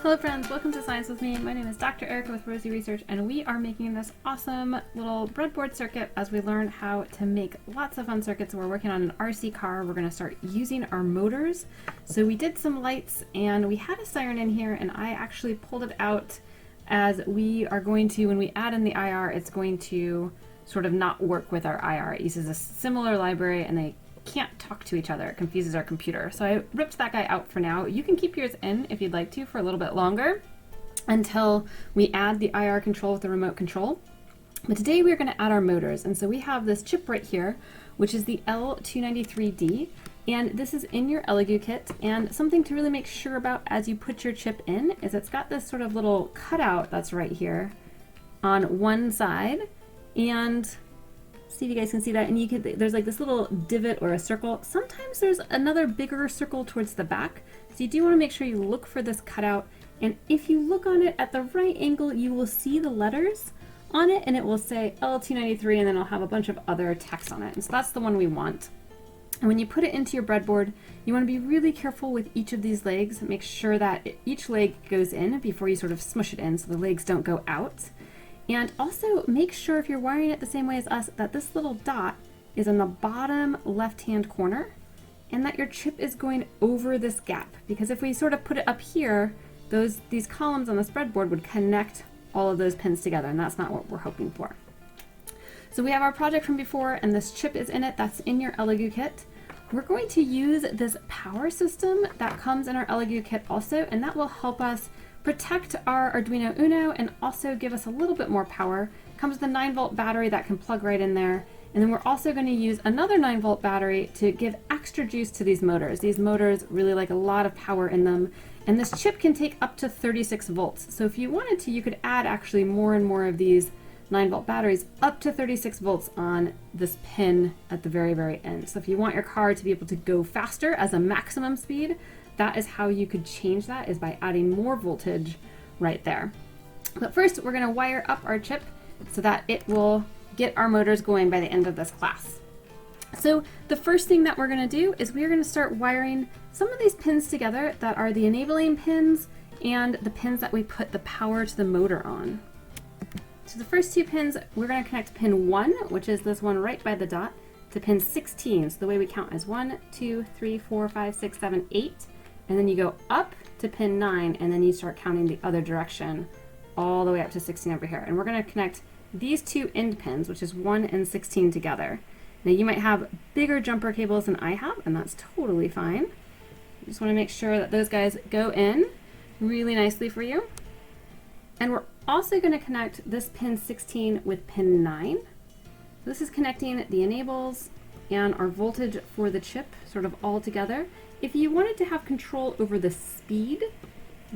Hello friends, welcome to Science with me. My name is Dr. Erica with Rosie Research, and we are making this awesome little breadboard circuit as we learn how to make lots of fun circuits. We're working on an RC car. We're going to start using our motors. So we did some lights and we had a siren in here, and I actually pulled it out as we are going to, when we add in the IR, it's going to sort of not work with our IR. It uses a similar library and they can't talk to each other. It confuses our computer. So I ripped that guy out for now. You can keep yours in if you'd like to for a little bit longer until we add the IR control with the remote control. But today we're going to add our motors. And so we have this chip right here, which is the L293D. And this is in your Elegoo kit. And something to really make sure about as you put your chip in is it's got this sort of little cutout that's right here on one side. And see if you guys can see that, and you can, there's like this little divot or a circle. Sometimes there's another bigger circle towards the back, so you do want to make sure you look for this cutout, and if you look on it at the right angle you will see the letters on it, and it will say L293, and then it'll have a bunch of other text on it, and so that's the one we want. And when you put it into your breadboard, you want to be really careful with each of these legs. Make sure that each leg goes in before you sort of smush it in so the legs don't go out. And also make sure, if you're wiring it the same way as us, that this little dot is in the bottom left-hand corner and that your chip is going over this gap. Because if we sort of put it up here, these columns on this breadboard would connect all of those pins together, and that's not what we're hoping for. So we have our project from before, and this chip is in it. That's in your Elegoo kit. We're going to use this power system that comes in our Elegoo kit also, and that will help us protect our Arduino Uno and also give us a little bit more power. It comes with a 9-volt battery that can plug right in there. And then we're also going to use another 9-volt battery to give extra juice to these motors. These motors really like a lot of power in them. And this chip can take up to 36 volts. So if you wanted to, you could add actually more and more of these 9-volt batteries up to 36 volts on this pin at the very, very end. So if you want your car to be able to go faster as a maximum speed, that is how you could change that, is by adding more voltage right there. But first, we're going to wire up our chip so that it will get our motors going by the end of this class. So the first thing that we're going to do is we're going to start wiring some of these pins together that are the enabling pins and the pins that we put the power to the motor on. So the first two pins, we're going to connect pin 1, which is this one right by the dot, to pin 16. So the way we count is 1, 2, 3, 4, 5, 6, 7, 8. And then you go up to pin 9, and then you start counting the other direction all the way up to 16 over here. And we're going to connect these two end pins, which is 1 and 16, together. Now you might have bigger jumper cables than I have, and that's totally fine. You just want to make sure that those guys go in really nicely for you. And we're also going to connect this pin 16 with pin 9. This is connecting the enables and our voltage for the chip sort of all together. If you wanted to have control over the speed,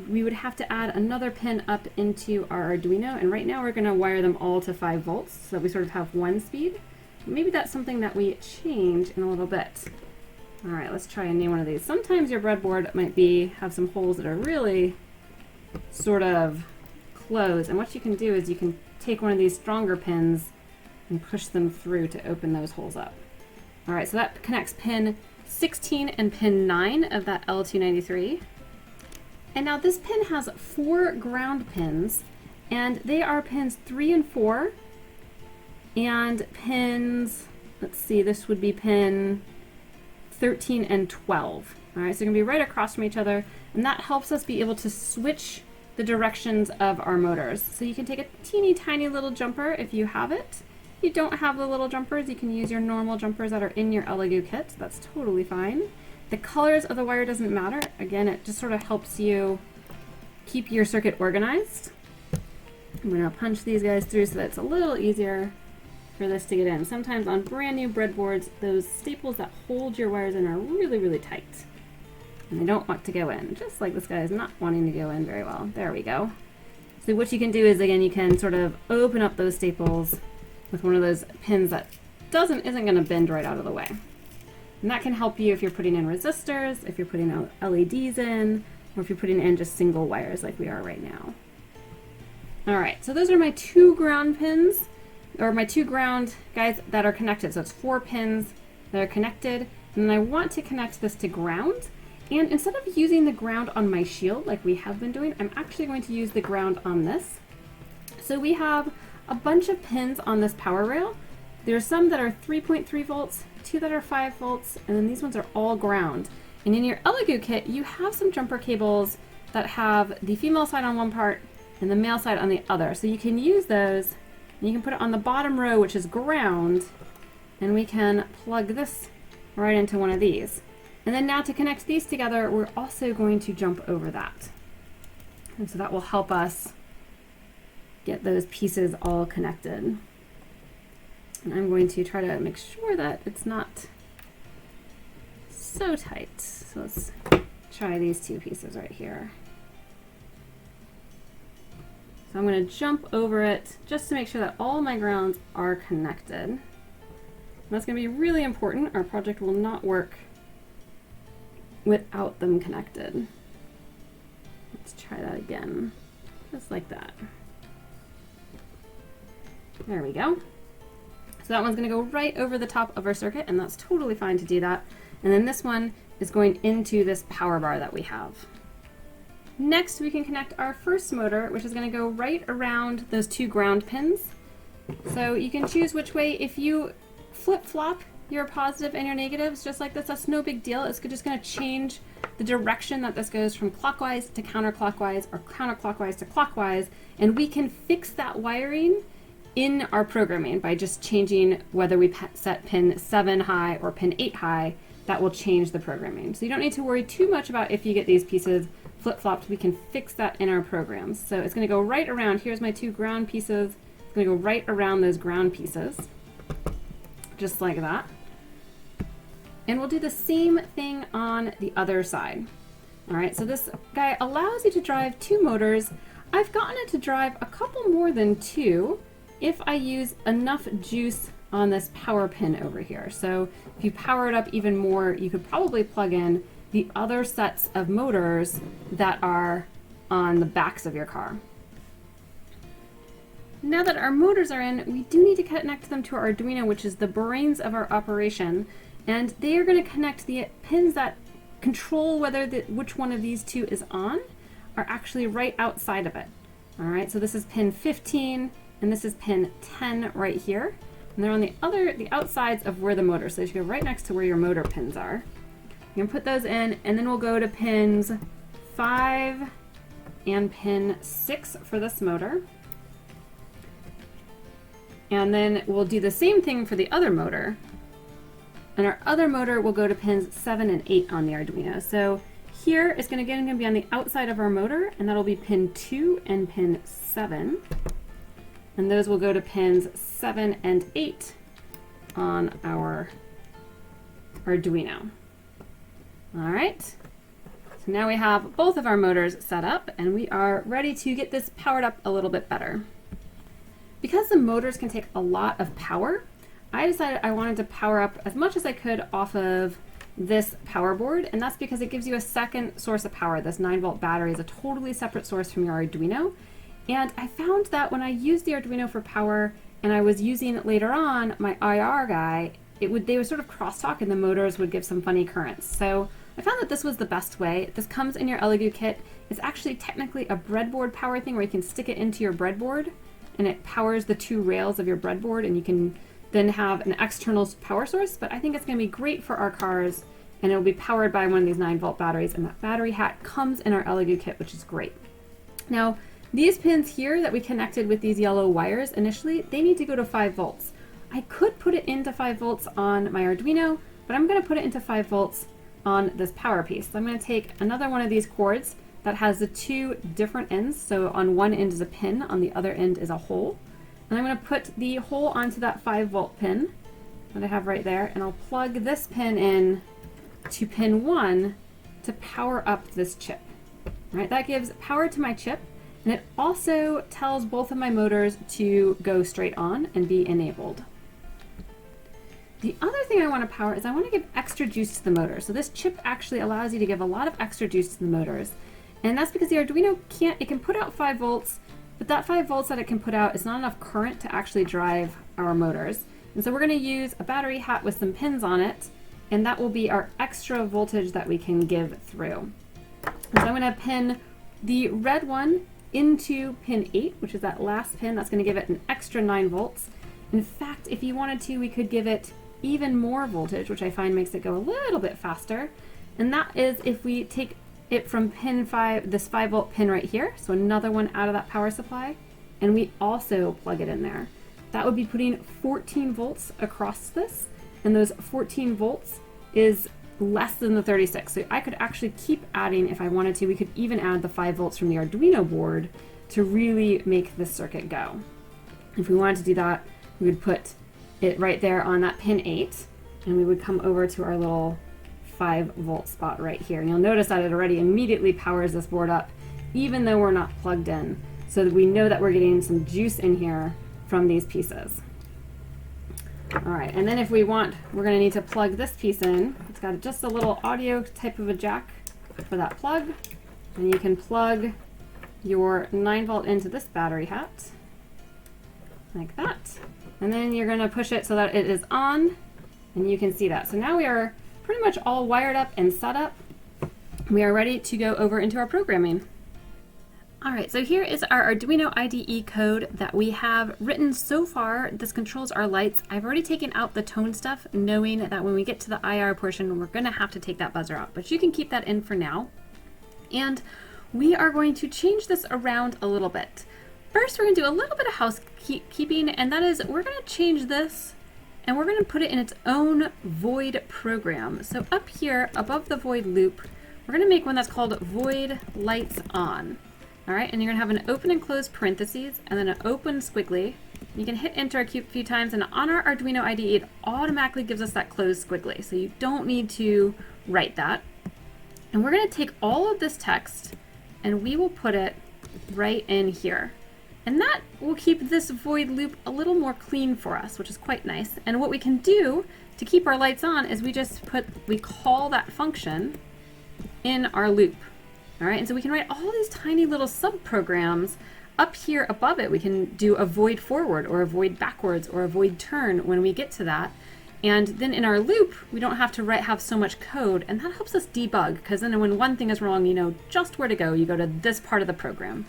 we would have to add another pin up into our Arduino, and right now we're going to wire them all to 5 volts so that we sort of have one speed. Maybe that's something that we change in a little bit. All right, let's try a new one of these. Sometimes your breadboard might have some holes that are really sort of closed, and what you can do is you can take one of these stronger pins and push them through to open those holes up. All right, so that connects pin 16 and pin 9 of that L293. And now this pin has 4 ground pins, and they are pins 3 and 4, and pins, let's see, this would be pin 13 and 12. All right, so they're gonna be right across from each other, and that helps us be able to switch the directions of our motors. So you can take a teeny tiny little jumper if you have it. If you don't have the little jumpers, you can use your normal jumpers that are in your Elegoo kit. That's totally fine. The colors of the wire doesn't matter. Again, it just sort of helps you keep your circuit organized. I'm going to punch these guys through so that it's a little easier for this to get in. Sometimes on brand new breadboards, those staples that hold your wires in are really, really tight, and they don't want to go in, just like this guy is not wanting to go in very well. There we go. So what you can do is, again, you can sort of open up those staples with one of those pins that isn't going to bend right out of the way. And that can help you if you're putting in resistors, if you're putting LEDs in, or if you're putting in just single wires like we are right now. All right, so those are my 2 ground pins, or my 2 ground guys that are connected. So it's 4 pins that are connected, and then I want to connect this to ground. And instead of using the ground on my shield like we have been doing, I'm actually going to use the ground on this. So we have a bunch of pins on this power rail. There's some that are 3.3 volts, 2 that are 5 volts, and then these ones are all ground. And in your Elegoo kit, you have some jumper cables that have the female side on one part and the male side on the other. So you can use those, and you can put it on the bottom row, which is ground, and we can plug this right into one of these. And then now to connect these together, we're also going to jump over that. And so that will help us get those pieces all connected. And I'm going to try to make sure that it's not so tight. So let's try these two pieces right here. So I'm going to jump over it just to make sure that all my grounds are connected. And that's going to be really important. Our project will not work without them connected. Let's try that again, just like that. There we go. So that one's going to go right over the top of our circuit, and that's totally fine to do that. And then this one is going into this power bar that we have. Next, we can connect our first motor, which is going to go right around those two ground pins. So you can choose which way. If you flip-flop your positive and your negatives just like this, that's no big deal. It's just going to change the direction that this goes from clockwise to counterclockwise or counterclockwise to clockwise, and we can fix that wiring in our programming by just changing whether we set pin 7 high or pin 8 high. That will change the programming. So you don't need to worry too much about if you get these pieces flip-flopped. We can fix that in our programs. So it's going to go right around. Here's my two ground pieces. It's going to go right around those ground pieces, just like that. And we'll do the same thing on the other side. All right, so this guy allows you to drive two motors. I've gotten it to drive a couple more than two if I use enough juice on this power pin over here. So if you power it up even more, you could probably plug in the other sets of motors that are on the backs of your car. Now that our motors are in, we do need to connect them to our Arduino, which is the brains of our operation. And they are going to connect the pins that control whether which one of these two is on are actually right outside of it. All right, so this is pin 15 and this is pin 10 right here. And they're on the outsides of where the motor. So they should go right next to where your motor pins are. You can put those in, and then we'll go to pins 5 and pin 6 for this motor. And then we'll do the same thing for the other motor. And our other motor will go to pins 7 and 8 on the Arduino. So here it's going to be on the outside of our motor, and that'll be pin 2 and pin 7. And those will go to pins 7 and 8 on our Arduino. All right, so now we have both of our motors set up, and we are ready to get this powered up a little bit better. Because the motors can take a lot of power, I decided I wanted to power up as much as I could off of this power board, and that's because it gives you a second source of power. This 9-volt battery is a totally separate source from your Arduino. And I found that when I used the Arduino for power and I was using later on my IR guy, they would sort of crosstalk and the motors would give some funny currents. So I found that this was the best way. This comes in your Elegoo kit. It's actually technically a breadboard power thing where you can stick it into your breadboard and it powers the two rails of your breadboard, and you can then have an external power source. But I think it's going to be great for our cars, and it will be powered by one of these 9-volt batteries, and that battery hat comes in our Elegoo kit, which is great. Now, these pins here that we connected with these yellow wires initially, they need to go to 5 volts. I could put it into 5 volts on my Arduino, but I'm going to put it into 5 volts on this power piece. So I'm going to take another one of these cords that has the two different ends. So on one end is a pin, on the other end is a hole. And I'm going to put the hole onto that 5-volt pin that I have right there, and I'll plug this pin in to pin 1 to power up this chip. All right, that gives power to my chip. And it also tells both of my motors to go straight on and be enabled. The other thing I want to power is I want to give extra juice to the motor. So this chip actually allows you to give a lot of extra juice to the motors. And that's because the Arduino it can put out 5 volts, but that 5 volts that it can put out is not enough current to actually drive our motors. And so we're going to use a battery hat with some pins on it, and that will be our extra voltage that we can give through. So I'm going to pin the red one into pin 8, which is that last pin. That's going to give it an extra 9 volts. In fact, if you wanted to, we could give it even more voltage, which I find makes it go a little bit faster. And that is if we take it from pin 5, this 5 volt pin right here, so another one out of that power supply, and we also plug it in there. That would be putting 14 volts across this, and those 14 volts is less than the 36. So I could actually keep adding if I wanted to. We could even add the 5 volts from the Arduino board to really make this circuit go. If we wanted to do that, we would put it right there on that pin 8, and we would come over to our little 5 volt spot right here. And you'll notice that it already immediately powers this board up, even though we're not plugged in, so that we know that we're getting some juice in here from these pieces. All right, and then if we want, we're going to need to plug this piece in. It's got just a little audio type of a jack for that plug, and you can plug your 9 volt into this battery hat, like that. And then you're going to push it so that it is on, and you can see that. So now we are pretty much all wired up and set up. We are ready to go over into our programming. All right, so here is our Arduino IDE code that we have written so far. This controls our lights. I've already taken out the tone stuff, knowing that when we get to the IR portion, we're going to have to take that buzzer out, but you can keep that in for now. And we are going to change this around a little bit. First, we're going to do a little bit of housekeeping, and that is we're going to change this and we're going to put it in its own void program. So up here above the void loop, we're going to make one that's called void lights on. All right, and you're going to have an open and close parentheses and then an open squiggly. You can hit enter a few times, and on our Arduino IDE, it automatically gives us that closed squiggly. So you don't need to write that. And we're going to take all of this text and we will put it right in here. And that will keep this void loop a little more clean for us, which is quite nice. And what we can do to keep our lights on is we call that function in our loop. All right, and so we can write all these tiny little sub-programs up here above it. We can do a void forward or a void backwards or a void turn when we get to that. And then in our loop, we don't have to have so much code, and that helps us debug, because then when one thing is wrong, you know just where to go. You go to this part of the program.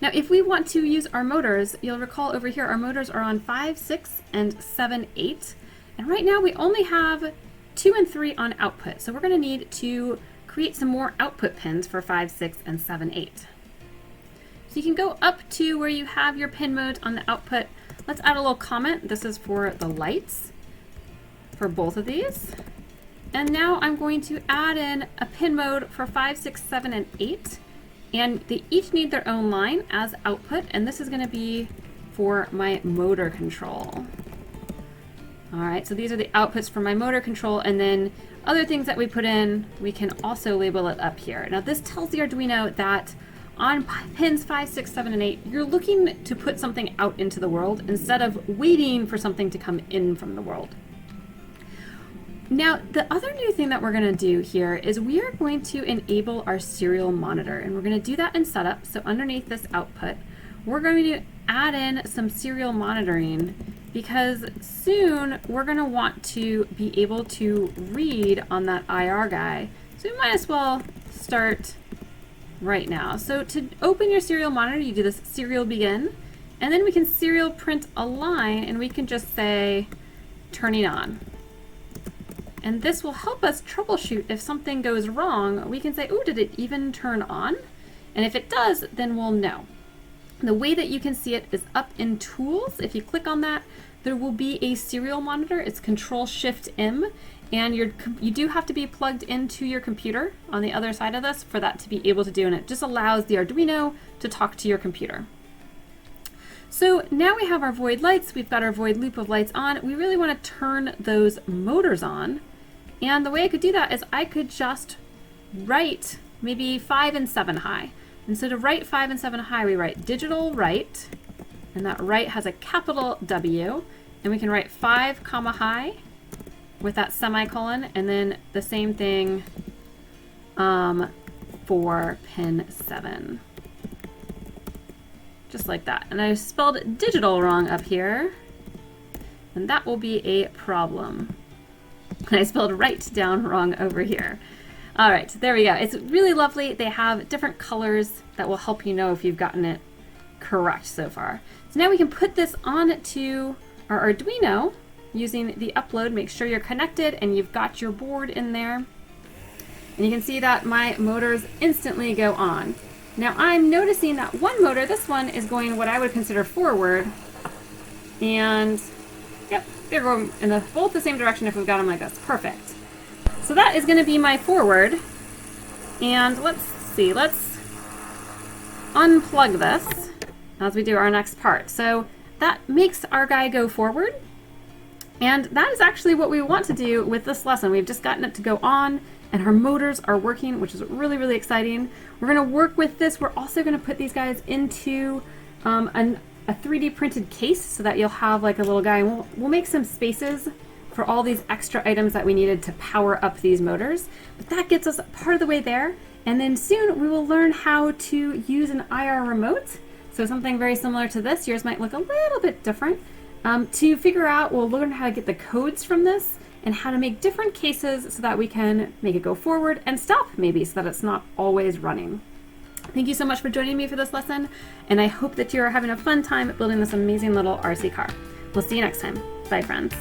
Now, if we want to use our motors, you'll recall over here, our motors are on 5, 6, and 7, 8. And right now we only have 2 and 3 on output. So we're going to need to create some more output pins for 5, 6, and 7, 8. So you can go up to where you have your pin modes on the output. Let's add a little comment. This is for the lights for both of these. And now I'm going to add in a pin mode for 5, 6, 7, and 8. And they each need their own line as output, and this is going to be for my motor control. All right, so these are the outputs for my motor control, and then other things that we put in, we can also label it up here. Now this tells the Arduino that on pins 5, 6, 7, and 8, you're looking to put something out into the world instead of waiting for something to come in from the world. Now, the other new thing that we're going to do here is we are going to enable our serial monitor, and we're going to do that in setup. So underneath this output, we're going to add in some serial monitoring, because soon we're going to want to be able to read on that IR guy. So we might as well start right now. So to open your serial monitor, you do this serial begin, and then we can serial print a line, and we can just say turning on. And this will help us troubleshoot if something goes wrong. We can say, oh, did it even turn on? And if it does, then we'll know. The way that you can see it is up in Tools. If you click on that, there will be a serial monitor. It's Control-Shift-M, and you do have to be plugged into your computer on the other side of this for that to be able to do, and it just allows the Arduino to talk to your computer. So now we have our void lights, we've got our void loop of lights on. We really want to turn those motors on. And the way I could do that is I could just write maybe 5 and 7 high. And so to write 5 and 7 high, we write digital write, and that write has a capital W, and we can write 5 comma high with that semicolon, and then the same thing for pin 7. Just like that. And I spelled digital wrong up here, and that will be a problem. I spelled right down wrong over here. All right, there we go. It's really lovely. They have different colors that will help you know if you've gotten it correct so far. So now we can put this onto our Arduino using the upload. Make sure you're connected and you've got your board in there. And you can see that my motors instantly go on. Now I'm noticing that one motor, this one, is going what I would consider forward. And yep, they're going in both the same direction if we've got them like this. Perfect. So that is going to be my forward. And let's see, let's unplug this as we do our next part. So that makes our guy go forward. And that is actually what we want to do with this lesson. We've just gotten it to go on and our motors are working, which is really, really exciting. We're going to work with this. We're also going to put these guys into a 3D printed case so that you'll have like a little guy. And we'll make some spaces for all these extra items that we needed to power up these motors. But that gets us part of the way there. And then soon we will learn how to use an IR remote. So something very similar to this. Yours might look a little bit different. To figure out, we'll learn how to get the codes from this and how to make different cases so that we can make it go forward and stop maybe so that it's not always running. Thank you so much for joining me for this lesson, and I hope that you're having a fun time building this amazing little RC car. We'll see you next time. Bye, friends.